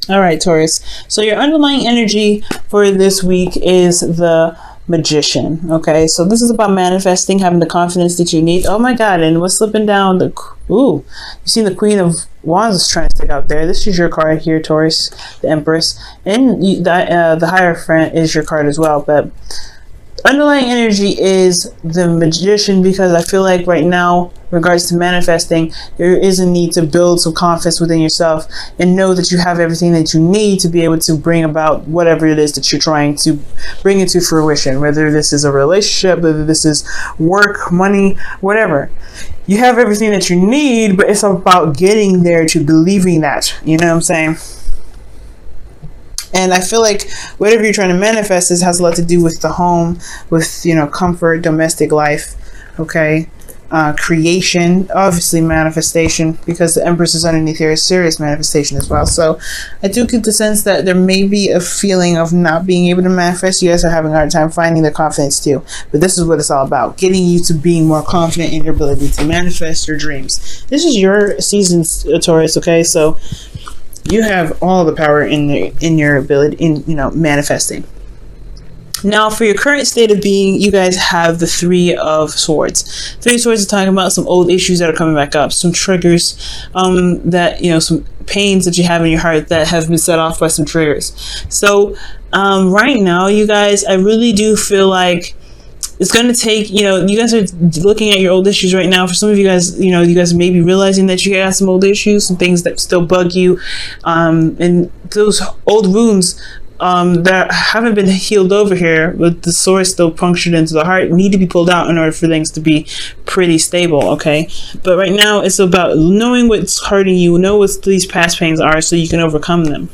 All right, Taurus. So your underlying energy for this week is the Magician. Okay, so this is about manifesting, having the confidence that you need. Oh my God! And what's slipping down? You see the Queen of Wands is trying to stick out there. This is your card here, Taurus, the Empress, and the Hierophant is your card as well. But underlying energy is the Magician, because I feel like right now, in regards to manifesting, there is a need to build some confidence within yourself and know that you have everything that you need to be able to bring about whatever it is that you're trying to bring into fruition, whether this is a relationship, whether this is work, money, whatever. You have everything that you need, but it's about getting there to believing that. You know what I'm saying? And I feel like whatever you're trying to manifest has a lot to do with the home, with, comfort, domestic life, okay? Creation, obviously manifestation, because the Empress is underneath here, is serious manifestation as well. So I do get the sense that there may be a feeling of not being able to manifest. You guys are having a hard time finding the confidence too. But this is what it's all about, getting you to being more confident in your ability to manifest your dreams. This is your season, Taurus, okay? So you have all the power in your ability in manifesting. Now, for your current state of being, you guys have the Three of Swords. Three of Swords is talking about some old issues that are coming back up, some triggers, some pains that you have in your heart that have been set off by some triggers. So right now, you guys, I really do feel like it's going to take, you guys are looking at your old issues right now. For some of you guys, you guys may be realizing that you have some old issues, some things that still bug you, and those old wounds that haven't been healed over here, with the sword still punctured into the heart, need to be pulled out in order for things to be pretty stable, okay? But right now, it's about knowing what's hurting you, know what these past pains are, so you can overcome them.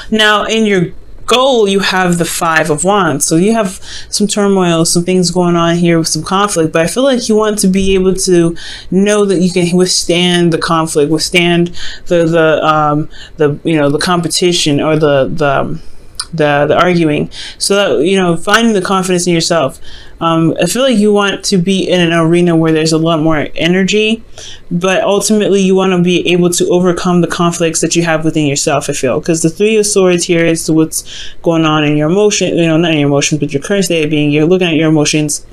Now, in your goal, you have the Five of Wands. So you have some turmoil, some things going on here with some conflict, but I feel like you want to be able to know that you can withstand the conflict, withstand the competition, or the arguing, so that finding the confidence in yourself. I feel like you want to be in an arena where there's a lot more energy, but ultimately you want to be able to overcome the conflicts that you have within yourself, I feel, because the Three of Swords here is what's going on in your emotion, not in your emotions, but your current state of being. You're looking at your emotions,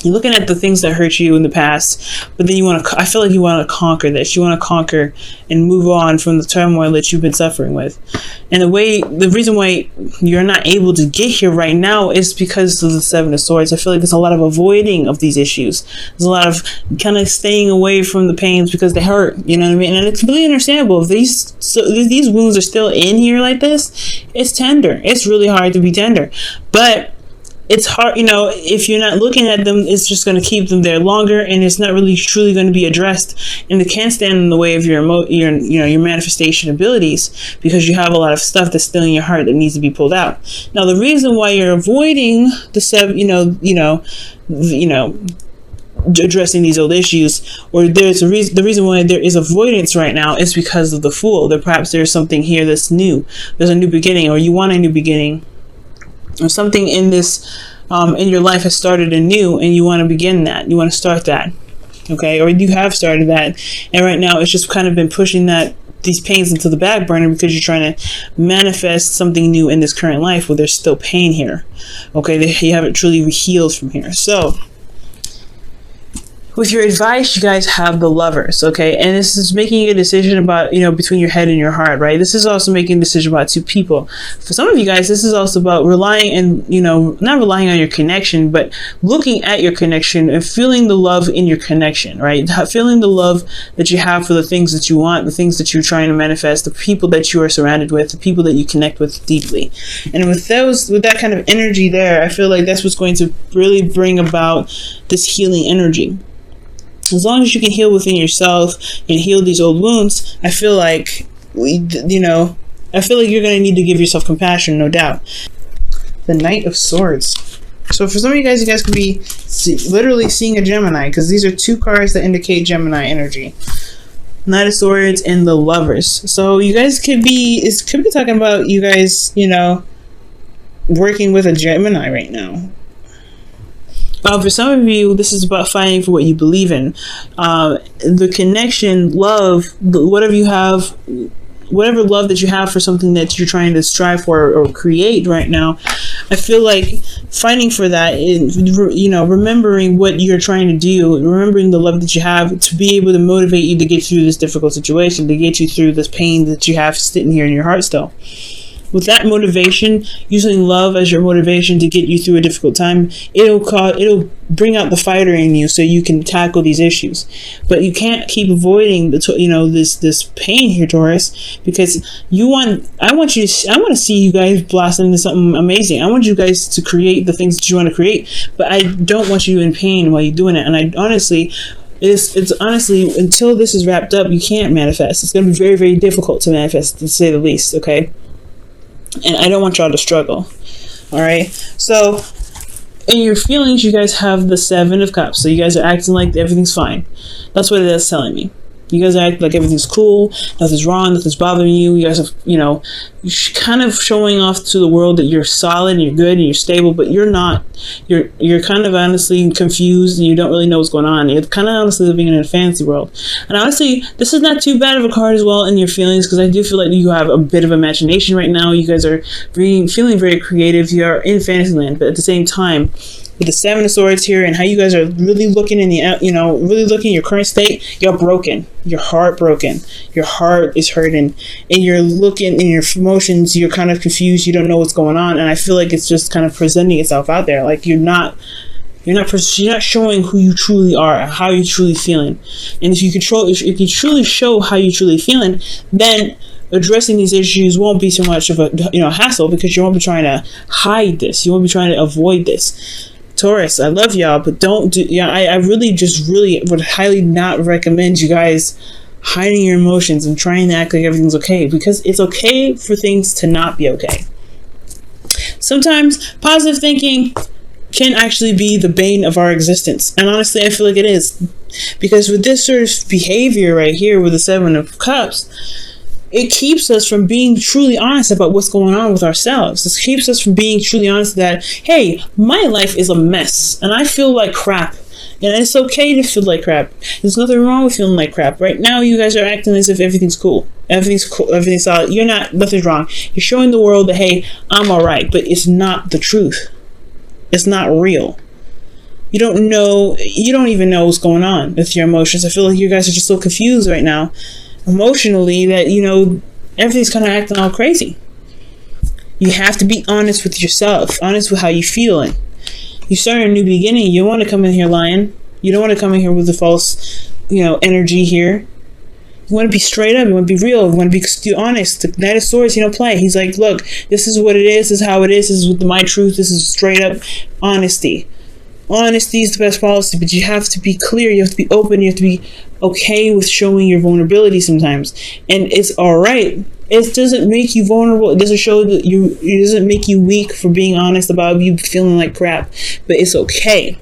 you're looking at the things that hurt you in the past, but then I feel like you want to conquer this. You want to conquer and move on from the turmoil that you've been suffering with. And the reason why you're not able to get here right now is because of the Seven of Swords. I feel like there's a lot of avoiding of these issues. There's a lot of kind of staying away from the pains because they hurt. You know what I mean? And it's completely understandable. If these wounds are still in here like this, it's tender. It's really hard to be tender. But it's hard, if you're not looking at them, it's just going to keep them there longer, and it's not really truly going to be addressed, and it can't stand in the way of your manifestation abilities, because you have a lot of stuff that's still in your heart that needs to be pulled out. Now, the reason why you're avoiding the seven, addressing these old issues, or the reason why there is avoidance right now is because of the Fool. That perhaps there's something here that's new. There's a new beginning, or you want a new beginning, or something in this in your life has started anew, and you want to begin that. You want to start that, okay? Or you have started that, and right now it's just kind of been pushing these pains into the back burner, because you're trying to manifest something new in this current life where there's still pain here, okay? You haven't truly healed from here. So with your advice, you guys have the Lovers, okay? And this is making a decision about, between your head and your heart, right? This is also making a decision about two people. For some of you guys, this is also about relying and, not relying on your connection, but looking at your connection and feeling the love in your connection, right? Feeling the love that you have for the things that you want, the things that you're trying to manifest, the people that you are surrounded with, the people that you connect with deeply. And with that kind of energy there, I feel like that's what's going to really bring about this healing energy. As long as you can heal within yourself and heal these old wounds, I feel like, you're going to need to give yourself compassion, no doubt. The Knight of Swords. So for some of you guys could be literally seeing a Gemini, because these are two cards that indicate Gemini energy. Knight of Swords and the Lovers. So you guys could be talking about you guys, working with a Gemini right now. For some of you, this is about fighting for what you believe in. The connection, love, whatever you have, whatever love that you have for something that you're trying to strive for or create right now, I feel like fighting for that, remembering what you're trying to do, remembering the love that you have to be able to motivate you to get through this difficult situation, to get you through this pain that you have sitting here in your heart still. With that motivation, using love as your motivation to get you through a difficult time, it'll bring out the fighter in you so you can tackle these issues. But you can't keep avoiding this pain here, Taurus, because I want to see you guys blossom into something amazing. I want you guys to create the things that you want to create, but I don't want you in pain while you're doing it. And I honestly, it's honestly, until this is wrapped up, you can't manifest. It's going to be very, very difficult to manifest, to say the least. Okay. And I don't want y'all to struggle. All right. So in your feelings, you guys have the 7 of Cups. So you guys are acting like everything's fine. That's what it is telling me. You guys act like everything's cool, nothing's wrong, nothing's bothering you. You guys are, you're kind of showing off to the world that you're solid and you're good and you're stable, but you're not. You're kind of honestly confused and you don't really know what's going on. You're kind of honestly living in a fantasy world. And honestly, this is not too bad of a card as well in your feelings, because I do feel like you have a bit of imagination right now. You guys are feeling very creative. You are in Fantasyland, but at the same time, with the 7 of Swords here and how you guys are really looking in the, really looking at your current state, you're broken. You're heartbroken. Your heart is hurting. And you're looking in your emotions, you're kind of confused. You don't know what's going on. And I feel like it's just kind of presenting itself out there. Like you're not showing who you truly are, how you're truly feeling. And if you truly show how you're truly feeling, then addressing these issues won't be so much of a hassle, because you won't be trying to hide this. You won't be trying to avoid this. Taurus, I love y'all, but don't do. I really would highly not recommend you guys hiding your emotions and trying to act like everything's okay, because it's okay for things to not be okay. Sometimes positive thinking can actually be the bane of our existence, and honestly, I feel like it is, because with this sort of behavior right here with the 7 of Cups, it keeps us from being truly honest about what's going on with ourselves. It keeps us from being truly honest that, hey, my life is a mess and I feel like crap. And it's okay to feel like crap. There's nothing wrong with feeling like crap. Right now, you guys are acting as if everything's cool. Everything's cool. Everything's solid. You're not. Nothing's wrong. You're showing the world that, hey, I'm all right. But it's not the truth. It's not real. You don't know. You don't even know what's going on with your emotions. I feel like you guys are just so confused right now, emotionally, that everything's kind of acting all crazy. You have to be honest with yourself, honest with how you're feeling. You start a new beginning. You don't want to come in here lying. You don't want to come in here with the false energy here. You want to be straight up. You want to be real. You want to be honest. The Knight of Swords, play. He's like, look, this is what it is. This is how it is. This is my truth. This is straight up honesty. Honesty is the best policy, but you have to be clear. You have to be open. You have to be okay with showing your vulnerability sometimes. And it's all right. It doesn't make you vulnerable. It doesn't show that it doesn't make you weak for being honest about you feeling like crap. But it's okay,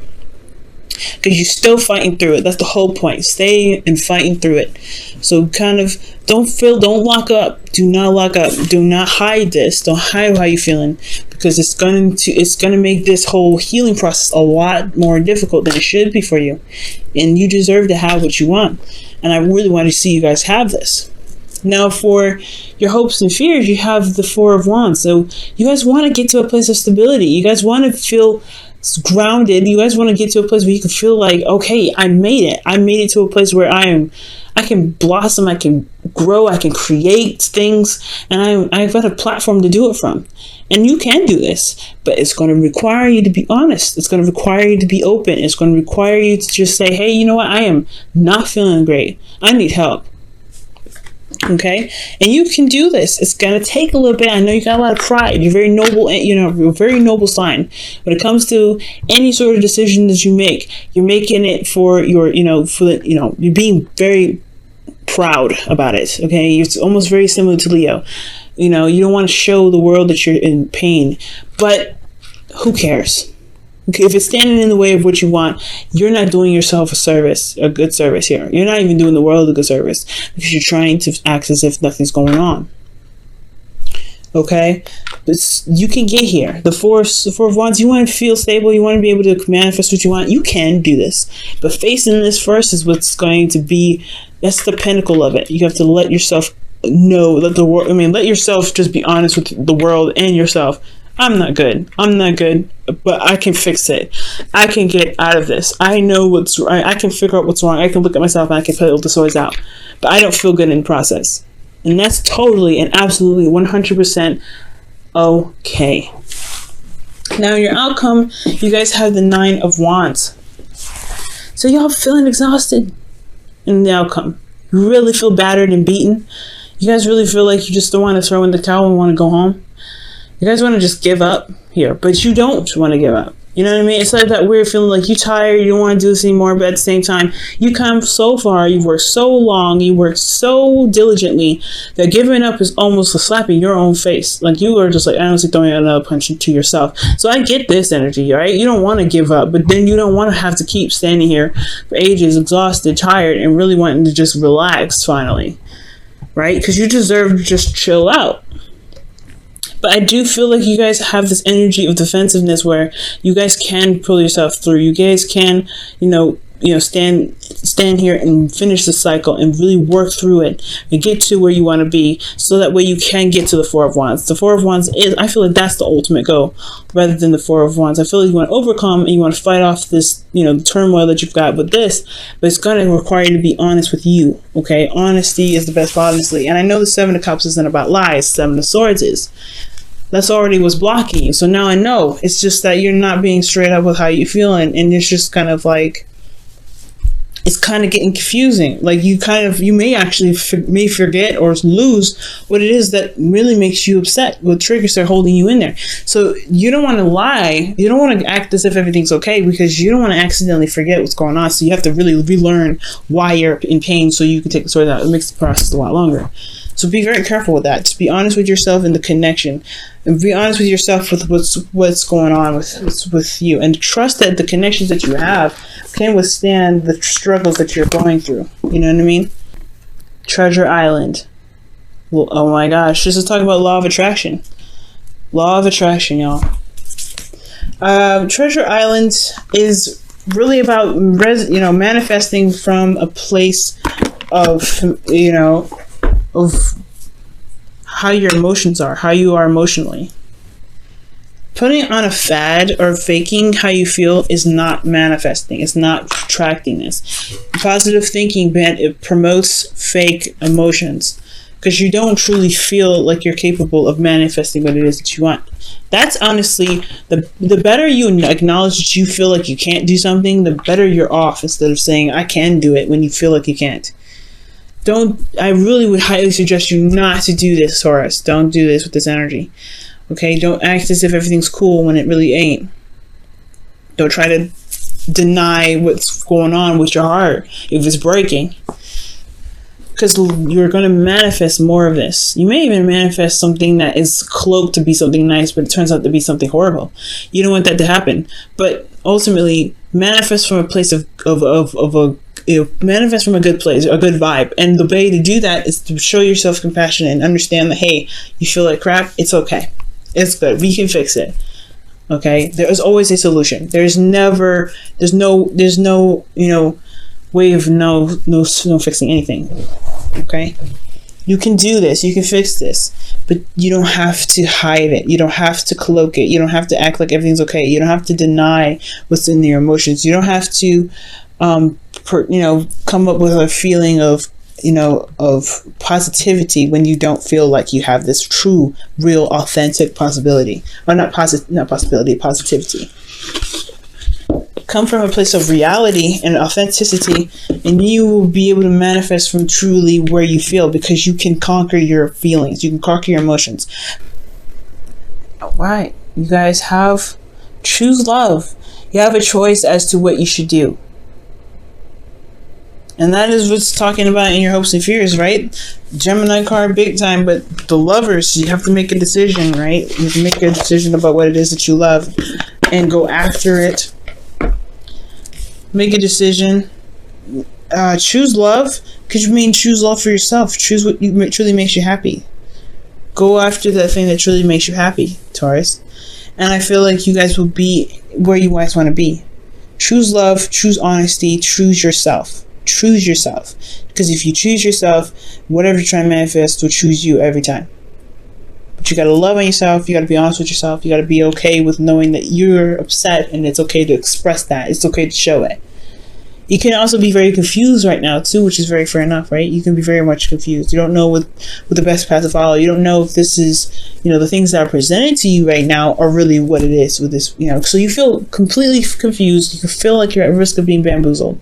because you're still fighting through it. That's the whole point. Stay and fighting through it. So kind of don't lock up. Do not lock up. Do not hide this. Don't hide how you're feeling, because it's going to make this whole healing process a lot more difficult than it should be for you. And you deserve to have what you want. And I really want to see you guys have this. Now, for your hopes and fears, you have the 4 of Wands. So you guys want to get to a place of stability. You guys want to feel grounded. You guys want to get to a place where you can feel like, okay, I made it. I made it to a place where I can blossom, I can grow, I can create things, and I've got a platform to do it from. And you can do this, but it's going to require you to be honest. It's going to require you to be open. It's going to require you to just say, hey, you know what? I am not feeling great. I need help. Okay, and you can do this. It's gonna take a little bit. I know you got a lot of pride. You're very noble. You're a very noble sign. When it comes to any sort of decision that you make, you're making it for you're being very proud about it. Okay, it's almost very similar to Leo. You don't want to show the world that you're in pain, but who cares? Okay, if it's standing in the way of what you want, you're not doing yourself a good service here. You're not even doing the world a good service, because you're trying to act as if nothing's going on. Okay, but you can get here. The four of Wands, you want to feel stable. You want to be able to manifest what you want. You can do this, but facing this first is what's going to be. That's the pinnacle of it. You have to let yourself know, let the world, let yourself just be honest with the world and yourself. I'm not good, but I can fix it. I can get out of this. I know what's right. I can figure out what's wrong. I can look at myself and I can put the swords out, but I don't feel good in the process. And that's totally and absolutely 100% okay. Now your outcome, you guys have the 9 of Wands. So y'all feeling exhausted in the outcome. You really feel battered and beaten. You guys really feel like you just don't want to throw in the towel and want to go home. You guys want to just give up here, but you don't want to give up. You know what I mean? It's like that weird feeling like you're tired, you don't want to do this anymore, but at the same time, you come so far, you've worked so long, you worked so diligently that giving up is almost a slap in your own face. Like you are just like honestly throwing another punch to yourself. So I get this energy, right? You don't want to give up, but then you don't want to have to keep standing here for ages, exhausted, tired, and really wanting to just relax finally, right? Because you deserve to just chill out. But I do feel like you guys have this energy of defensiveness where you guys can pull yourself through. You guys can, stand here and finish the cycle and really work through it and get to where you want to be, so that way you can get to the 4 of Wands. The 4 of Wands is, I feel like that's the ultimate goal rather than the 4 of Wands. I feel like you want to overcome and you want to fight off this, the turmoil that you've got with this, but it's going to require you to be honest with you. Okay. Honesty is the best policy. And I know the 7 of Cups isn't about lies. 7 of Swords is. That's already what's blocking you. So now I know. It's just that you're not being straight up with how you feel, and it's just kind of like, it's kind of getting confusing. Like you may actually may forget or lose what it is that really makes you upset, what triggers are holding you in there. So you don't want to lie. You don't want to act as if everything's okay, because you don't want to accidentally forget what's going on. So you have to really relearn why you're in pain so you can take the sword out. It makes the process a lot longer. So be very careful with that. Just be honest with yourself in the connection, and be honest with yourself with what's going on with you, and trust that the connections that you have can withstand the struggles that you're going through. You know what I mean? Treasure Island. Well, oh my gosh, this is talking about law of attraction. Law of attraction, y'all. Treasure Island is really about manifesting from a place of of how your emotions are, how you are emotionally. Putting on a fad or faking how you feel is not manifesting. It's not attracting this. Positive thinking, it promotes fake emotions, because you don't truly feel like you're capable of manifesting what it is that you want. That's honestly, the better you acknowledge that you feel like you can't do something, the better you're off, instead of saying I can do it when you feel like you can't. I really would highly suggest you not to do this, Taurus. Don't do this with this energy. Okay? Don't act as if everything's cool when it really ain't. Don't try to deny what's going on with your heart if it's breaking, because you're going to manifest more of this. You may even manifest something that is cloaked to be something nice, but it turns out to be something horrible. You don't want that to happen. But ultimately, manifest from a place manifest from a good place, a good vibe. And the way to do that is to show yourself compassion and understand that, hey, you feel like crap, it's okay. It's good. We can fix it. Okay? There is always a solution. There's no way of no fixing anything. Okay? You can do this. You can fix this. But you don't have to hide it. You don't have to cloak it. You don't have to act like everything's okay. You don't have to deny what's in your emotions. You don't have to come up with a feeling of positivity when you don't feel like you have this true, real, authentic possibility. Or positivity. Come from a place of reality and authenticity, and you will be able to manifest from truly where you feel, because you can conquer your feelings. You can conquer your emotions. All right. You guys choose love. You have a choice as to what you should do. And that is what's talking about in your hopes and fears, right? Gemini card, big time. But the lovers, you have to make a decision, right? You have to make a decision about what it is that you love and go after it. Make a decision. Choose love. Could you mean choose love for yourself? Choose what truly makes you happy. Go after that thing that truly makes you happy, Taurus. And I feel like you guys will be where you guys want to be. Choose love. Choose honesty. Choose yourself. Choose yourself. Because if you choose yourself, whatever you're trying to manifest will choose you every time. But you got to love on yourself. You got to be honest with yourself. You got to be okay with knowing that you're upset, and it's okay to express that. It's okay to show it. You can also be very confused right now too, which is very fair enough, right? You can be very much confused. You don't know what the best path to follow. You don't know if this is, the things that are presented to you right now are really what it is with this, so you feel completely confused. You can feel like you're at risk of being bamboozled.